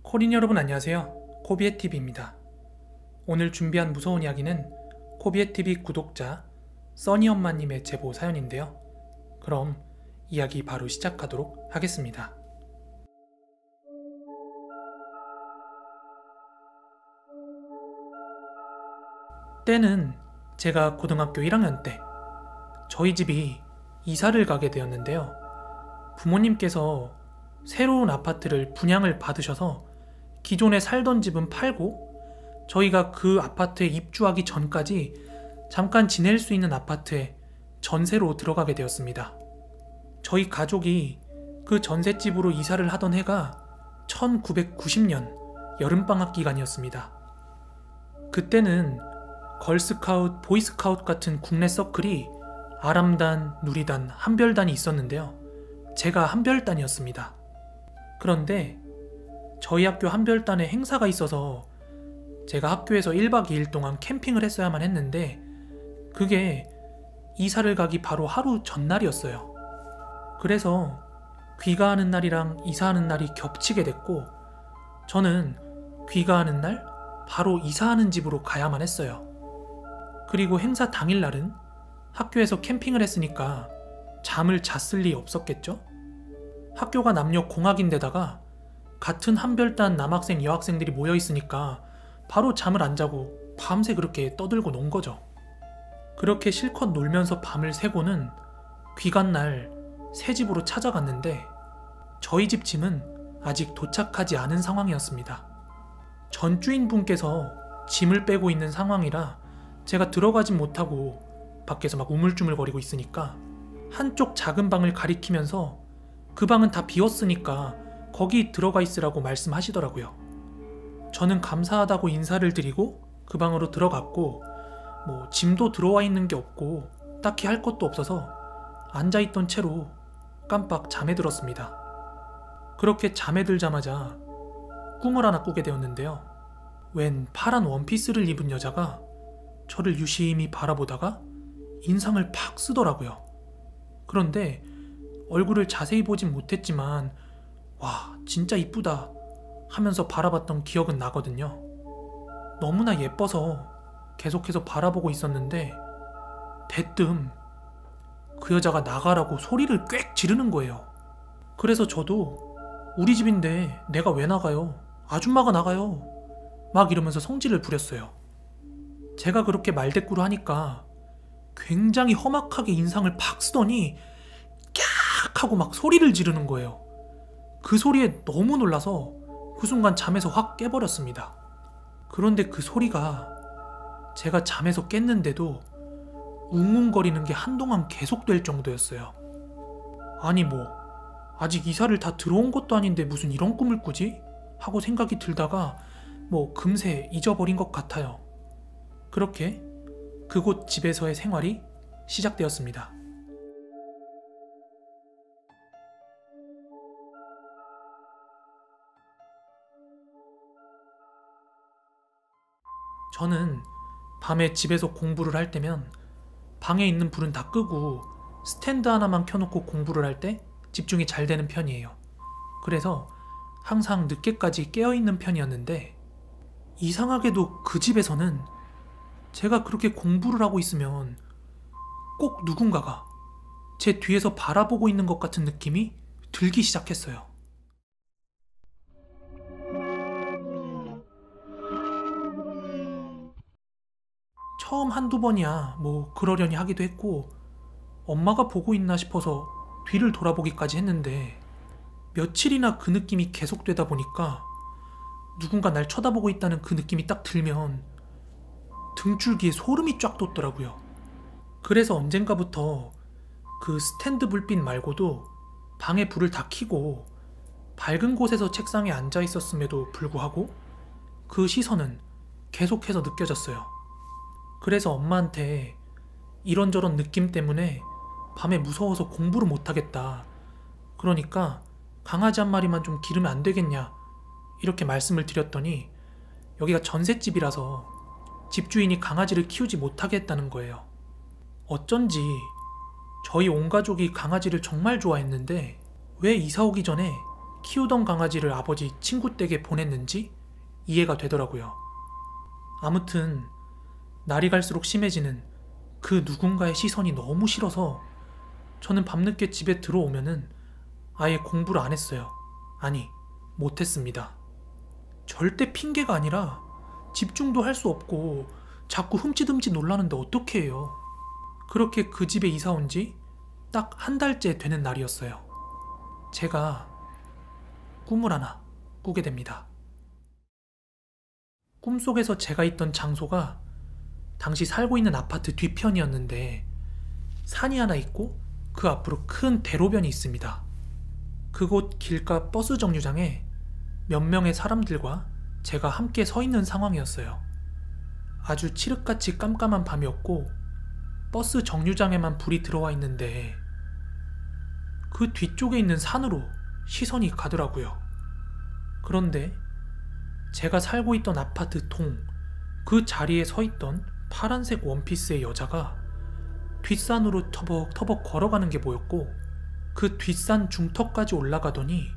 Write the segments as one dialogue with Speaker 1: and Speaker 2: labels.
Speaker 1: 코린 여러분 안녕하세요. 코비애TV입니다. 오늘 준비한 무서운 이야기는 코비애TV 구독자 써니 엄마님의 제보 사연인데요. 그럼 이야기 바로 시작하도록 하겠습니다. 때는 제가 고등학교 1학년 때 저희 집이 이사를 가게 되었는데요. 부모님께서 새로운 아파트를 분양을 받으셔서 기존에 살던 집은 팔고 저희가 그 아파트에 입주하기 전까지 잠깐 지낼 수 있는 아파트에 전세로 들어가게 되었습니다. 저희 가족이 그 전셋집으로 이사를 하던 해가 1990년 여름방학 기간이었습니다. 그때는 걸스카웃, 보이스카웃 같은 국내 서클이 아람단, 누리단, 한별단이 있었는데요. 제가 한별단이었습니다. 그런데 저희 학교 한별단에 행사가 있어서 제가 학교에서 1박 2일 동안 캠핑을 했어야만 했는데 그게 이사를 가기 바로 하루 전날이었어요. 그래서 귀가하는 날이랑 이사하는 날이 겹치게 됐고 저는 귀가하는 날 바로 이사하는 집으로 가야만 했어요. 그리고 행사 당일날은 학교에서 캠핑을 했으니까 잠을 잤을 리 없었겠죠? 학교가 남녀 공학인데다가 같은 한별단 남학생 여학생들이 모여있으니까 바로 잠을 안 자고 밤새 그렇게 떠들고 논 거죠. 그렇게 실컷 놀면서 밤을 새고는 귀간날 새 집으로 찾아갔는데 저희 집 짐은 아직 도착하지 않은 상황이었습니다. 전 주인분께서 짐을 빼고 있는 상황이라 제가 들어가진 못하고 밖에서 막 우물쭈물거리고 있으니까 한쪽 작은 방을 가리키면서 그 방은 다 비었으니까 거기 들어가 있으라고 말씀하시더라고요. 저는 감사하다고 인사를 드리고 그 방으로 들어갔고 짐도 들어와 있는 게 없고 딱히 할 것도 없어서 앉아있던 채로 깜빡 잠에 들었습니다. 그렇게 잠에 들자마자 꿈을 하나 꾸게 되었는데요. 웬 파란 원피스를 입은 여자가 저를 유심히 바라보다가 인상을 팍 쓰더라고요. 그런데 얼굴을 자세히 보진 못했지만 와 진짜 이쁘다 하면서 바라봤던 기억은 나거든요. 너무나 예뻐서 계속해서 바라보고 있었는데 대뜸 그 여자가 나가라고 소리를 꽥 지르는 거예요. 그래서 저도 우리 집인데 내가 왜 나가요? 아줌마가 나가요. 막 이러면서 성질을 부렸어요. 제가 그렇게 말대꾸를 하니까 굉장히 험악하게 인상을 팍 쓰더니 깍 하고 막 소리를 지르는 거예요. 그 소리에 너무 놀라서 그 순간 잠에서 확 깨버렸습니다. 그런데 그 소리가 제가 잠에서 깼는데도 웅웅거리는 게 한동안 계속될 정도였어요. 아니 아직 이사를 다 들어온 것도 아닌데 무슨 이런 꿈을 꾸지? 하고 생각이 들다가 금세 잊어버린 것 같아요. 그렇게 그곳 집에서의 생활이 시작되었습니다. 저는 밤에 집에서 공부를 할 때면 방에 있는 불은 다 끄고 스탠드 하나만 켜놓고 공부를 할 때 집중이 잘 되는 편이에요. 그래서 항상 늦게까지 깨어있는 편이었는데 이상하게도 그 집에서는 제가 그렇게 공부를 하고 있으면 꼭 누군가가 제 뒤에서 바라보고 있는 것 같은 느낌이 들기 시작했어요. 처음 한두 번이야 그러려니 하기도 했고 엄마가 보고 있나 싶어서 뒤를 돌아보기까지 했는데 며칠이나 그 느낌이 계속되다 보니까 누군가 날 쳐다보고 있다는 그 느낌이 딱 들면 등줄기에 소름이 쫙 돋더라고요. 그래서 언젠가부터 그 스탠드 불빛 말고도 방에 불을 다 켜고 밝은 곳에서 책상에 앉아 있었음에도 불구하고 그 시선은 계속해서 느껴졌어요. 그래서 엄마한테 이런저런 느낌 때문에 밤에 무서워서 공부를 못하겠다. 그러니까 강아지 한 마리만 좀 기르면 안 되겠냐 이렇게 말씀을 드렸더니 여기가 전셋집이라서 집주인이 강아지를 키우지 못하게 했다는 거예요. 어쩐지 저희 온 가족이 강아지를 정말 좋아했는데 왜 이사 오기 전에 키우던 강아지를 아버지 친구 댁에 보냈는지 이해가 되더라고요. 아무튼 날이 갈수록 심해지는 그 누군가의 시선이 너무 싫어서 저는 밤늦게 집에 들어오면은 아예 공부를 안 했어요. 아니, 못했습니다. 절대 핑계가 아니라 집중도 할 수 없고 자꾸 흠칫흠칫 놀라는데 어떻게 해요. 그렇게 그 집에 이사 온 지 딱 한 달째 되는 날이었어요. 제가 꿈을 하나 꾸게 됩니다. 꿈속에서 제가 있던 장소가 당시 살고 있는 아파트 뒤편이었는데 산이 하나 있고 그 앞으로 큰 대로변이 있습니다. 그곳 길가 버스 정류장에 몇 명의 사람들과 제가 함께 서 있는 상황이었어요. 아주 칠흑같이 깜깜한 밤이었고 버스 정류장에만 불이 들어와 있는데 그 뒤쪽에 있는 산으로 시선이 가더라고요. 그런데 제가 살고 있던 아파트 동 그 자리에 서 있던 파란색 원피스의 여자가 뒷산으로 터벅터벅 걸어가는 게 보였고 그 뒷산 중턱까지 올라가더니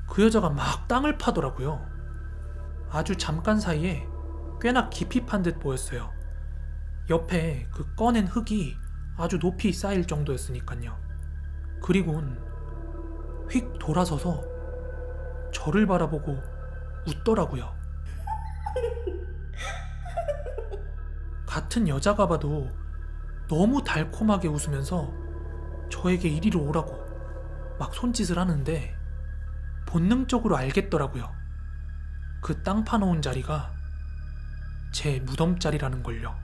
Speaker 1: 그 여자가 막 땅을 파더라고요. 아주 잠깐 사이에 꽤나 깊이 판 듯 보였어요. 옆에 그 꺼낸 흙이 아주 높이 쌓일 정도였으니까요. 그리곤 휙 돌아서서 저를 바라보고 웃더라고요. 같은 여자가 봐도 너무 달콤하게 웃으면서 저에게 이리로 오라고 막 손짓을 하는데 본능적으로 알겠더라고요. 그 땅 파놓은 자리가 제 무덤 자리라는 걸요.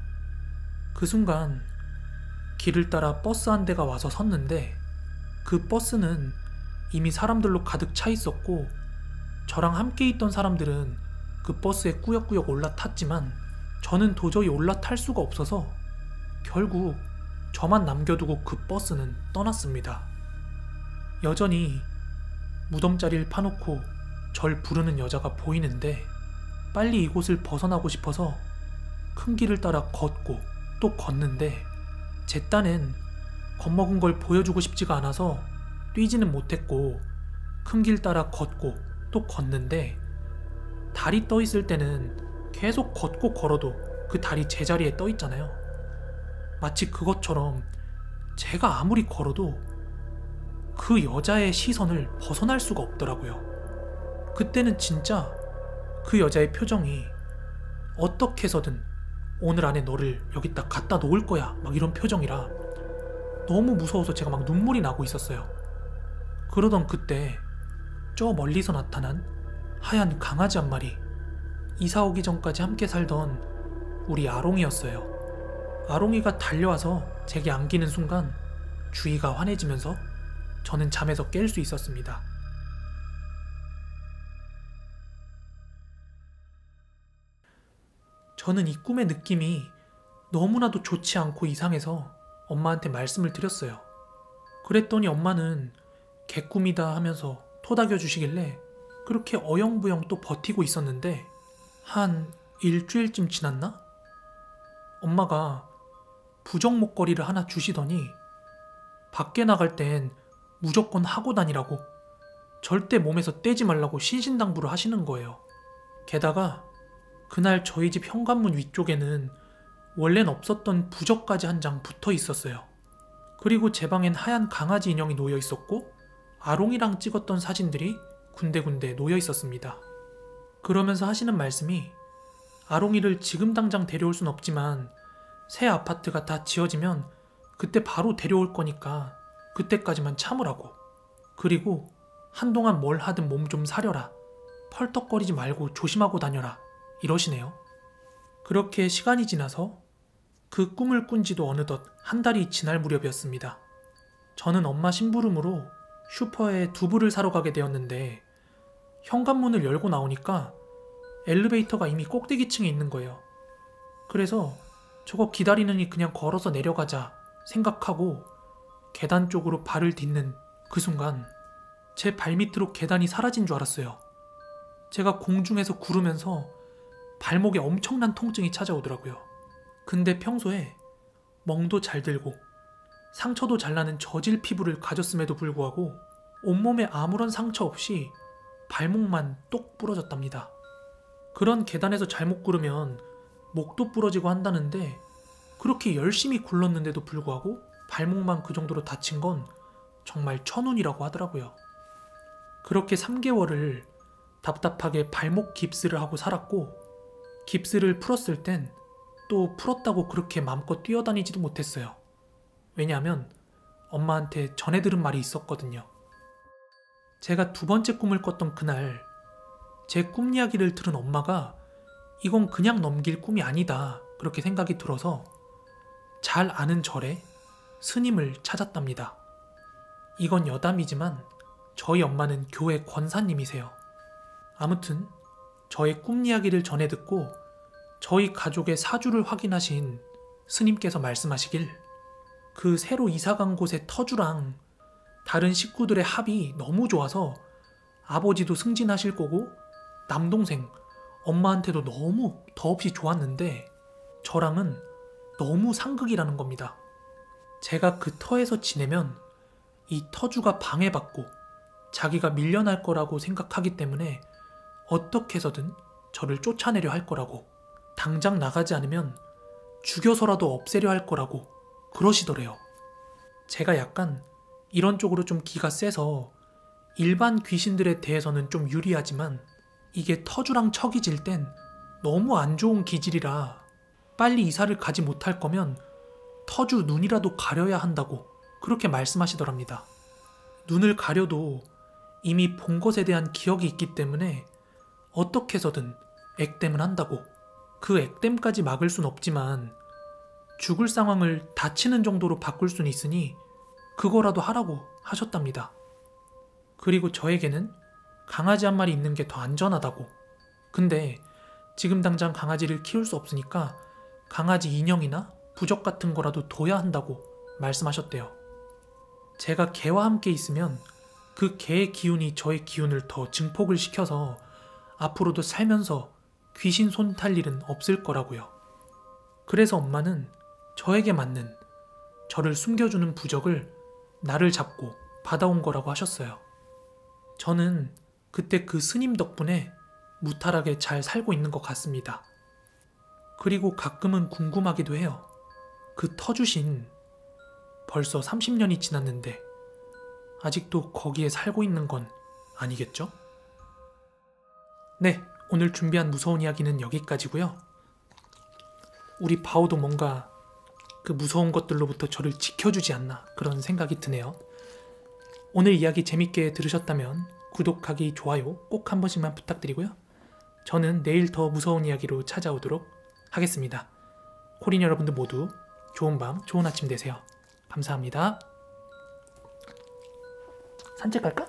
Speaker 1: 그 순간 길을 따라 버스 한 대가 와서 섰는데 그 버스는 이미 사람들로 가득 차 있었고 저랑 함께 있던 사람들은 그 버스에 꾸역꾸역 올라탔지만 저는 도저히 올라탈 수가 없어서 결국 저만 남겨두고 그 버스는 떠났습니다. 여전히 무덤자리를 파놓고 절 부르는 여자가 보이는데 빨리 이곳을 벗어나고 싶어서 큰 길을 따라 걷고 또 걷는데 제 딴엔 겁먹은 걸 보여주고 싶지가 않아서 뛰지는 못했고 큰 길 따라 걷고 또 걷는데 달이 떠 있을 때는 계속 걷고 걸어도 그 달이 제자리에 떠 있잖아요. 마치 그것처럼 제가 아무리 걸어도 그 여자의 시선을 벗어날 수가 없더라고요. 그때는 진짜 그 여자의 표정이 어떻게 해서든 오늘 안에 너를 여기다 갖다 놓을 거야 막 이런 표정이라 너무 무서워서 제가 막 눈물이 나고 있었어요. 그러던 그때 저 멀리서 나타난 하얀 강아지 한 마리, 이사 오기 전까지 함께 살던 우리 아롱이였어요. 아롱이가 달려와서 제게 안기는 순간 주위가 환해지면서 저는 잠에서 깰 수 있었습니다. 저는 이 꿈의 느낌이 너무나도 좋지 않고 이상해서 엄마한테 말씀을 드렸어요. 그랬더니 엄마는 개꿈이다 하면서 토닥여 주시길래 그렇게 어영부영 또 버티고 있었는데 한 일주일쯤 지났나? 엄마가 부적 목걸이를 하나 주시더니 밖에 나갈 땐 무조건 하고 다니라고 절대 몸에서 떼지 말라고 신신당부를 하시는 거예요. 게다가 그날 저희 집 현관문 위쪽에는 원래는 없었던 부적까지 한 장 붙어 있었어요. 그리고 제 방엔 하얀 강아지 인형이 놓여 있었고 아롱이랑 찍었던 사진들이 군데군데 놓여 있었습니다. 그러면서 하시는 말씀이 아롱이를 지금 당장 데려올 순 없지만 새 아파트가 다 지어지면 그때 바로 데려올 거니까 그때까지만 참으라고. 그리고 한동안 뭘 하든 몸 좀 사려라. 펄떡거리지 말고 조심하고 다녀라. 이러시네요. 그렇게 시간이 지나서 그 꿈을 꾼 지도 어느덧 한 달이 지날 무렵이었습니다. 저는 엄마 심부름으로 슈퍼에 두부를 사러 가게 되었는데 현관문을 열고 나오니까 엘리베이터가 이미 꼭대기층에 있는 거예요. 그래서 저거 기다리느니 그냥 걸어서 내려가자 생각하고 계단 쪽으로 발을 딛는 그 순간 제 발밑으로 계단이 사라진 줄 알았어요. 제가 공중에서 구르면서 발목에 엄청난 통증이 찾아오더라고요. 근데 평소에 멍도 잘 들고 상처도 잘 나는 저질 피부를 가졌음에도 불구하고 온몸에 아무런 상처 없이 발목만 똑 부러졌답니다. 그런 계단에서 잘못 구르면 목도 부러지고 한다는데 그렇게 열심히 굴렀는데도 불구하고 발목만 그 정도로 다친 건 정말 천운이라고 하더라고요. 그렇게 3개월을 답답하게 발목 깁스를 하고 살았고, 깁스를 풀었을 땐 또 풀었다고 그렇게 마음껏 뛰어다니지도 못했어요. 왜냐하면 엄마한테 전해 들은 말이 있었거든요. 제가 2번째 꿈을 꿨던 그날, 제 꿈 이야기를 들은 엄마가 이건 그냥 넘길 꿈이 아니다 그렇게 생각이 들어서 잘 아는 절에 스님을 찾았답니다. 이건 여담이지만 저희 엄마는 교회 권사님이세요. 아무튼 저의 꿈 이야기를 전해 듣고 저희 가족의 사주를 확인하신 스님께서 말씀하시길, 그 새로 이사간 곳의 터주랑 다른 식구들의 합이 너무 좋아서 아버지도 승진하실 거고 남동생, 엄마한테도 너무 더없이 좋았는데 저랑은 너무 상극이라는 겁니다. 제가 그 터에서 지내면 이 터주가 방해받고 자기가 밀려날 거라고 생각하기 때문에 어떻게 해서든 저를 쫓아내려 할 거라고, 당장 나가지 않으면 죽여서라도 없애려 할 거라고 그러시더래요. 제가 약간 이런 쪽으로 좀 기가 세서 일반 귀신들에 대해서는 좀 유리하지만 이게 터주랑 척이 질 땐 너무 안 좋은 기질이라 빨리 이사를 가지 못할 거면 터주 눈이라도 가려야 한다고 그렇게 말씀하시더랍니다. 눈을 가려도 이미 본 것에 대한 기억이 있기 때문에 어떻게 해서든 액땜을 한다고. 그 액땜까지 막을 순 없지만 죽을 상황을 다치는 정도로 바꿀 순 있으니 그거라도 하라고 하셨답니다. 그리고 저에게는 강아지 한 마리 있는 게 더 안전하다고. 근데 지금 당장 강아지를 키울 수 없으니까 강아지 인형이나 부적 같은 거라도 둬야 한다고 말씀하셨대요. 제가 개와 함께 있으면 그 개의 기운이 저의 기운을 더 증폭을 시켜서 앞으로도 살면서 귀신 손 탈 일은 없을 거라고요. 그래서 엄마는 저에게 맞는, 저를 숨겨주는 부적을 나를 잡고 받아온 거라고 하셨어요. 저는 그때 그 스님 덕분에 무탈하게 잘 살고 있는 것 같습니다. 그리고 가끔은 궁금하기도 해요. 그 터주신 벌써 30년이 지났는데 아직도 거기에 살고 있는 건 아니겠죠? 네, 오늘 준비한 무서운 이야기는 여기까지고요. 우리 바오도 뭔가 그 무서운 것들로부터 저를 지켜주지 않나 그런 생각이 드네요. 오늘 이야기 재밌게 들으셨다면 구독하기, 좋아요 꼭 한 번씩만 부탁드리고요. 저는 내일 더 무서운 이야기로 찾아오도록 하겠습니다. 코린 여러분들 모두 좋은 밤, 좋은 아침 되세요. 감사합니다. 산책 갈까?